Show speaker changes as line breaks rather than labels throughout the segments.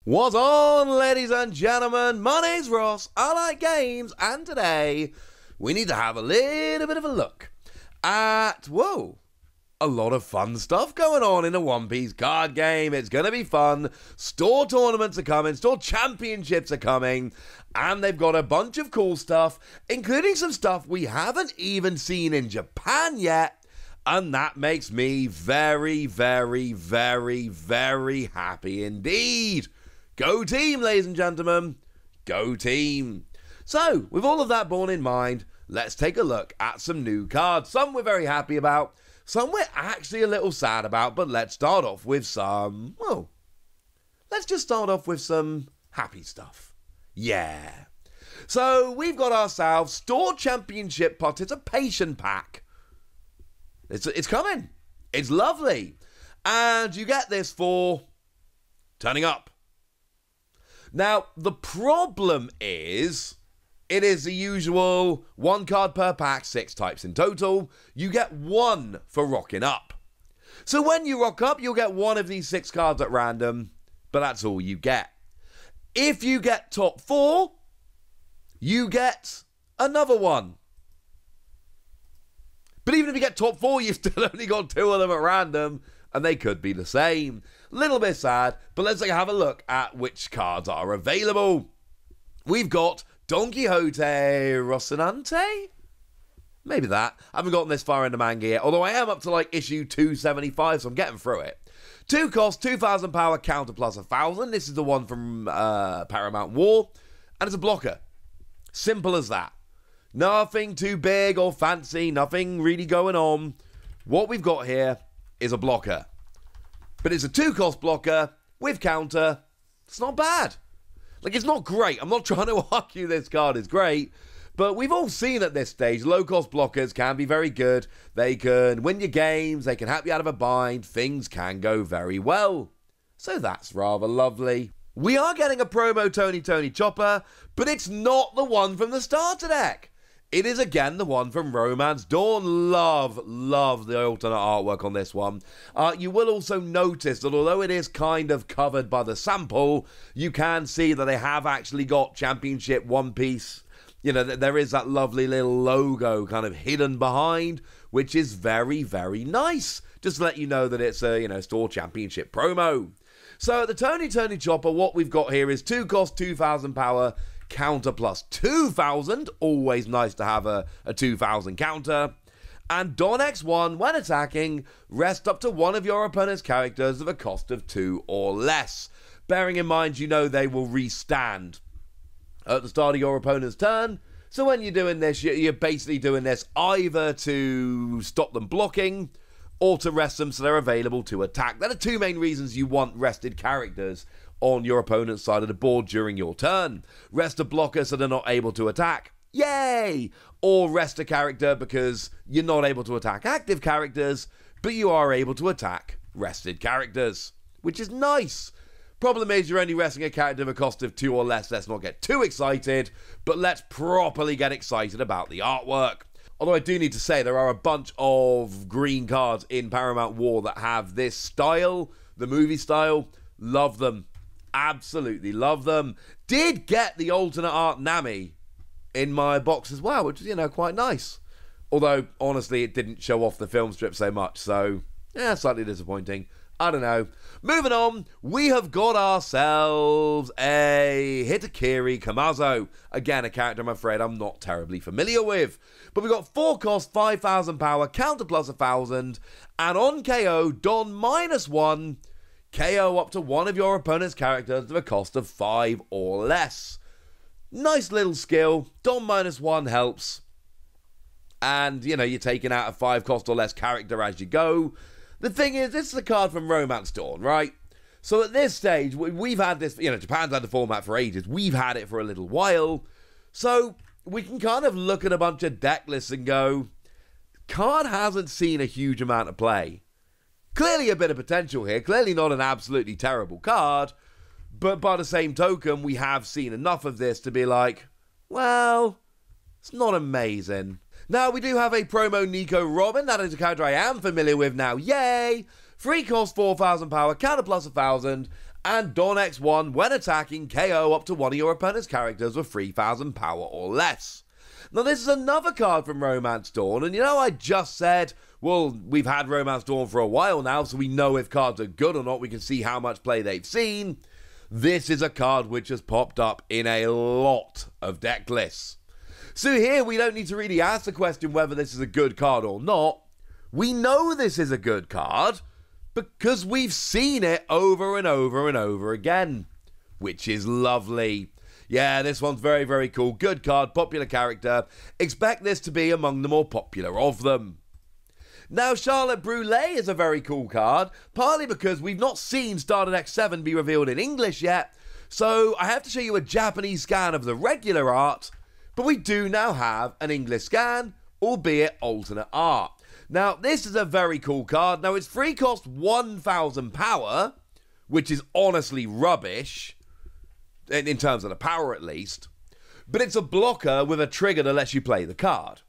What's on, ladies and gentlemen? My name's Ross, I like games, and today we need to have a little bit of a look at, a lot of fun stuff going on in a One Piece card game. It's going to be fun. Store tournaments are coming, store championships are coming, and they've got a bunch of cool stuff, including some stuff we haven't even seen in Japan yet, and that makes me very, very, very, very happy indeed. Go team, ladies and gentlemen. Go team. So, with all of that borne in mind, let's take a look at some new cards. Some we're very happy about, some we're actually a little sad about, but let's start off with some, let's just start off with some happy stuff. Yeah. So, we've got ourselves Store Championship Participation Pack. It's coming. It's lovely. And you get this for turning up. Now, the problem is, it is the usual 1 card per pack, 6 types in total. You get 1 for rocking up. So when you rock up, you'll get 1 of these 6 cards at random, but that's all you get. If you get top 4, you get another 1. But even if you get top 4, you've still only got 2 of them at random, and they could be the same. Little bit sad, but let's have a look at which cards are available. We've got Don Quixote Rocinante? Maybe that. I haven't gotten this far in the manga yet, although I am up to like issue 275, so I'm getting through it. 2 cost, 2,000 power, counter plus 1,000. This is the one from Paramount War, and it's a blocker. Simple as that. Nothing too big or fancy, nothing really going on. What we've got here is a blocker. But it's a 2-cost blocker with counter. It's not bad. Like, it's not great. I'm not trying to argue this card is great. But we've all seen at this stage, low-cost blockers can be very good. They can win your games. They can help you out of a bind. Things can go very well. So that's rather lovely. We are getting a promo Tony Chopper, but it's not the one from the starter deck. It is again the one from Romance Dawn. Love the alternate artwork on this one. You will also notice that although it is kind of covered by the sample, you can see that they have actually got Championship One Piece. You know, there is that lovely little logo kind of hidden behind, which is very, very nice. Just to let you know that it's a, store championship promo. So the Tony Chopper, what we've got here is 2 cost, 2,000 power, counter plus 2,000, always nice to have a 2,000 counter. And Don X1, when attacking, rest up to 1 of your opponent's characters of a cost of 2 or less. Bearing in mind, they will restand at the start of your opponent's turn. So when you're doing this, you're basically doing this either to stop them blocking or to rest them so they're available to attack. There are 2 main reasons you want rested characters on your opponent's side of the board during your turn. Rest a blocker so they're not able to attack. Yay! Or rest a character because you're not able to attack active characters, but you are able to attack rested characters, which is nice. Problem is you're only resting a character of a cost of 2 or less. Let's not get too excited, but let's properly get excited about the artwork. Although I do need to say there are a bunch of green cards in Paramount War that have this style, the movie style. Love them. Absolutely love them. Did get the alternate art Nami in my box as well, which is, quite nice. Although, honestly, it didn't show off the film strip so much, so, slightly disappointing. I don't know. Moving on, we have got ourselves a Hitakiri Kamazo. Again, a character I'm afraid I'm not terribly familiar with. But we've got 4 cost, 5,000 power, counter plus 1,000, and on KO, Don -1, KO up to 1 of your opponent's characters at a cost of 5 or less. Nice little skill. Don -1 helps. And, you're taking out a 5 cost or less character as you go. The thing is, this is a card from Romance Dawn, right? So at this stage, we've had this, Japan's had the format for ages. We've had it for a little while. So we can kind of look at a bunch of deck lists and go, card hasn't seen a huge amount of play. Clearly a bit of potential here. Clearly not an absolutely terrible card. But by the same token, we have seen enough of this to be like, well, it's not amazing. Now, we do have a promo Nico Robin. That is a character I am familiar with now. Yay! 3 cost, 4,000 power, counter plus 1,000. And Dawn X1, when attacking, KO up to one of your opponent's characters with 3,000 power or less. Now this is another card from Romance Dawn, and you know I just said, well, we've had Romance Dawn for a while now, so we know if cards are good or not, we can see how much play they've seen. This is a card which has popped up in a lot of deck lists. So here we don't need to really ask the question whether this is a good card or not. We know this is a good card because we've seen it over and over and over again, which is lovely. Yeah, this one's very, very cool. Good card, popular character. Expect this to be among the more popular of them. Now, Charlotte Brûlée is a very cool card, partly because we've not seen Starter Deck 7 be revealed in English yet, so I have to show you a Japanese scan of the regular art, but we do now have an English scan, albeit alternate art. Now, this is a very cool card. Now, its free cost 1,000 power, which is honestly rubbish, in terms of the power at least, but it's a blocker with a trigger that lets you play the card.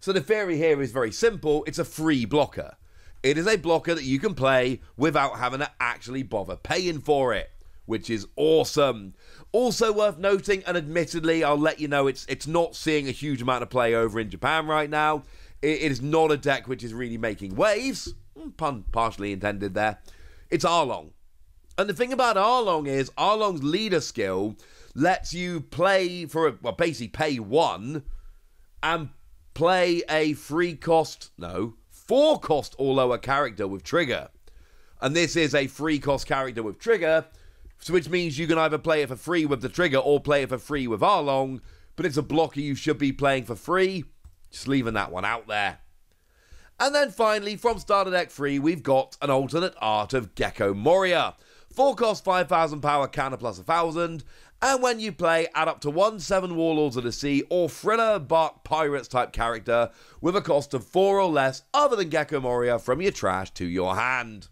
So the theory here is very simple. It's a free blocker. It is a blocker that you can play without having to actually bother paying for it, which is awesome. Also worth noting, and admittedly, I'll let you know, it's not seeing a huge amount of play over in Japan right now. It is not a deck which is really making waves. Pun partially intended there. It's Arlong. And the thing about Arlong is, Arlong's leader skill lets you play for, well, basically pay 1 and play a 4-cost or lower character with trigger. And this is a 3-cost character with trigger, which means you can either play it for free with the trigger or play it for free with Arlong, but it's a blocker you should be playing for free. Just leaving that one out there. And then finally, from Starter Deck 3, we've got an alternate art of Gecko Moria. 4-cost, 5,000 power, counter plus 1,000. And when you play, add up to 1 7 Warlords of the Sea or Thriller Bark Pirates type character with a cost of 4 or less other than Gecko Moria from your trash to your hand.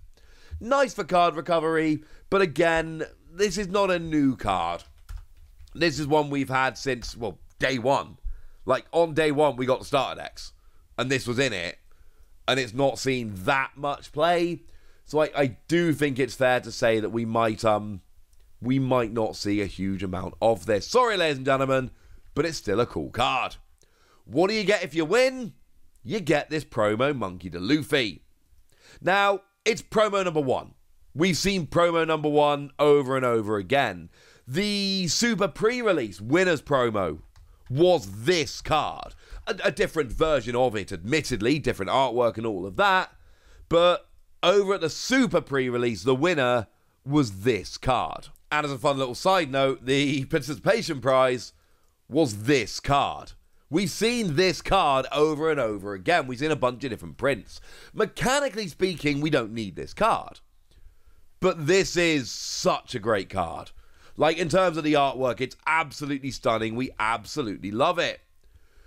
Nice for card recovery, but again, this is not a new card. This is one we've had since, well, day one. Like, on day one, we got the starter decks, and this was in it, and it's not seen that much play. So I do think it's fair to say that we might not see a huge amount of this. Sorry, ladies and gentlemen, but it's still a cool card. What do you get if you win? You get this promo Monkey D. Luffy. Now, it's promo number 1. We've seen promo number 1 over and over again. The Super pre-release winners promo was this card. A different version of it, admittedly, different artwork and all of that. But over at the Super pre-release, the winner was this card. And as a fun little side note, the participation prize was this card. We've seen this card over and over again. We've seen a bunch of different prints. Mechanically speaking, we don't need this card. But this is such a great card. Like, in terms of the artwork, it's absolutely stunning. We absolutely love it.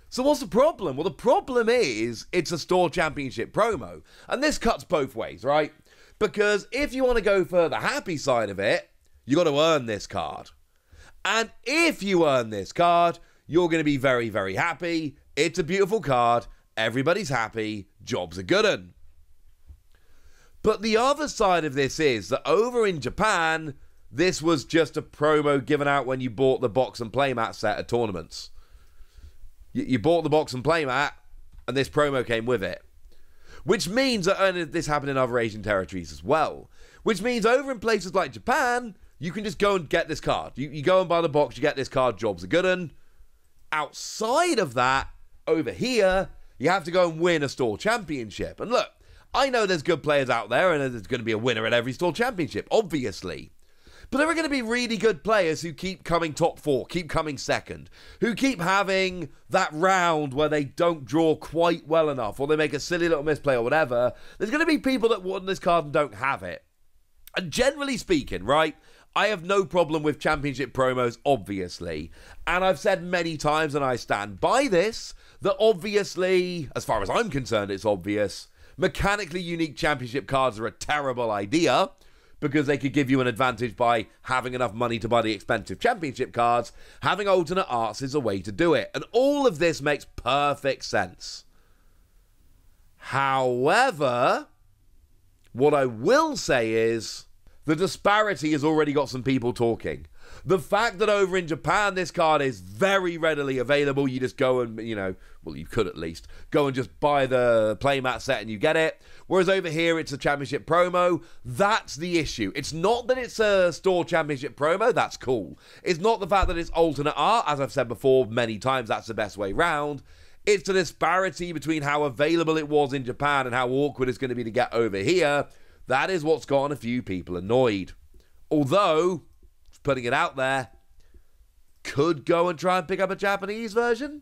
So what's the problem? Well, the problem is it's a store championship promo. And this cuts both ways, right? Because if you want to go for the happy side of it, you got to earn this card. And if you earn this card, you're going to be very, very happy. It's a beautiful card. Everybody's happy. Job's a good un. But the other side of this is that over in Japan, this was just a promo given out when you bought the box and playmat set at tournaments. You bought the box and playmat, and this promo came with it. Which means that this happened in other Asian territories as well. Which means over in places like Japan, you can just go and get this card. You go and buy the box, you get this card, job's a good un. Outside of that, over here, you have to go and win a store championship. And look, I know there's good players out there, and there's going to be a winner at every store championship, obviously. But there are going to be really good players who keep coming top 4, keep coming second, who keep having that round where they don't draw quite well enough, or they make a silly little misplay or whatever. There's going to be people that want this card and don't have it. And generally speaking, right, I have no problem with championship promos, obviously. And I've said many times, and I stand by this, that obviously, as far as I'm concerned, it's obvious, mechanically unique championship cards are a terrible idea, because they could give you an advantage by having enough money to buy the expensive championship cards. Having alternate arts is a way to do it. And all of this makes perfect sense. However, what I will say is, the disparity has already got some people talking. The fact that over in Japan this card is very readily available, you just go and, well, you could at least, go and just buy the playmat set and you get it. Whereas over here it's a championship promo. That's the issue. It's not that it's a store championship promo, that's cool. It's not the fact that it's alternate art, as I've said before many times, that's the best way round. It's the disparity between how available it was in Japan and how awkward it's going to be to get over here. That is what's gotten a few people annoyed. Although, putting it out there, could go and try and pick up a Japanese version.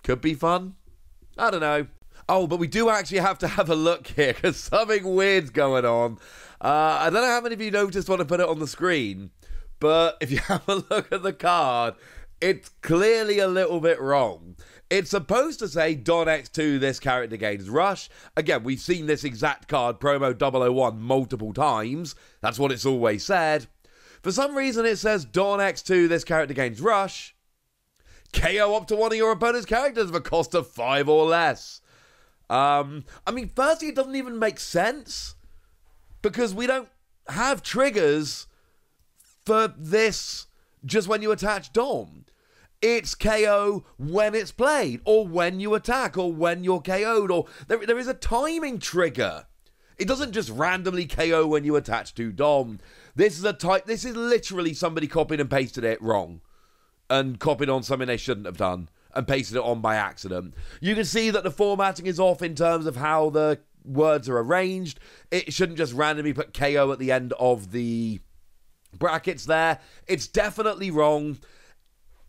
Could be fun. I don't know. Oh, but we do actually have to have a look here because something weird's going on. I don't know how many of you noticed when I put it on the screen, but if you have a look at the card, it's clearly a little bit wrong. It's supposed to say Don X2, this character gains Rush. Again, we've seen this exact card, Promo 001, multiple times. That's what it's always said. For some reason, it says Don X2, this character gains Rush. KO up to one of your opponent's characters at a cost of 5 or less. Firstly, it doesn't even make sense. Because we don't have triggers for this just when you attach Dom. It's KO when it's played, or when you attack, or when you're KO'd, or there is a timing trigger. It doesn't just randomly KO when you attach to Dom. This is literally somebody copied and pasted it wrong. And copied on something they shouldn't have done. And pasted it on by accident. You can see that the formatting is off in terms of how the words are arranged. It shouldn't just randomly put KO at the end of the brackets there. It's definitely wrong.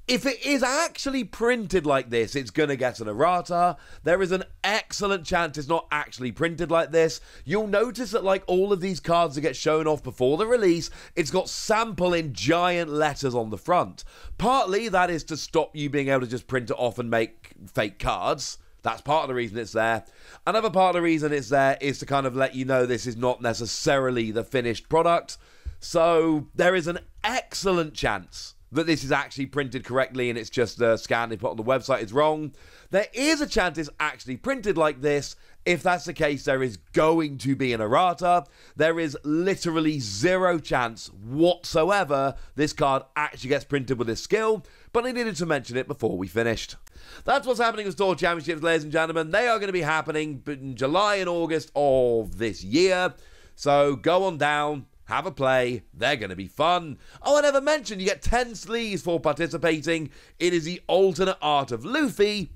If it is actually printed like this, it's going to get an errata. There is an excellent chance it's not actually printed like this. You'll notice that like all of these cards that get shown off before the release, it's got sample in giant letters on the front. Partly that is to stop you being able to just print it off and make fake cards. That's part of the reason it's there. Another part of the reason it's there is to kind of let you know this is not necessarily the finished product. So there is an excellent chance that this is actually printed correctly and it's just the scan they put on the website is wrong. There is a chance it's actually printed like this. If that's the case, there is going to be an errata. There is literally zero chance whatsoever this card actually gets printed with this skill, but I needed to mention it before we finished. That's what's happening with Store Championships, ladies and gentlemen. They are going to be happening in July and August of this year. So go on down. Have a play. They're going to be fun. Oh, I never mentioned you get 10 sleeves for participating. It is the alternate art of Luffy,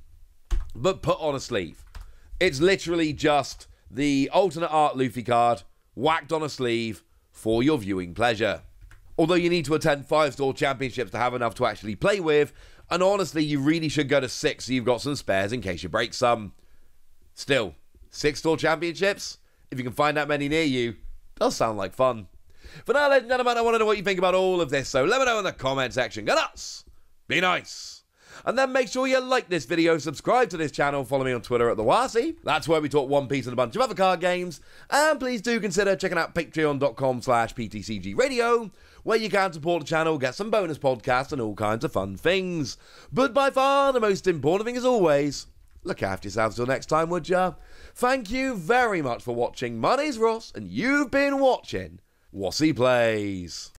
but put on a sleeve. It's literally just the alternate art Luffy card whacked on a sleeve for your viewing pleasure. Although you need to attend 5 store championships to have enough to actually play with, and honestly, you really should go to 6 so you've got some spares in case you break some. Still, 6 store championships? If you can find that many near you, does sound like fun. For now, ladies and gentlemen, I want to know what you think about all of this, so let me know in the comment section. Go nuts! Be nice! And then make sure you like this video, subscribe to this channel, follow me on Twitter at TheWasi. That's where we talk One Piece and a bunch of other card games. And please do consider checking out patreon.com/PTCGradio, where you can support the channel, get some bonus podcasts and all kinds of fun things. But by far, the most important thing as always, look after yourselves till next time, would ya? Thank you very much for watching. My name's Ross, and you've been watching Wasi Plays.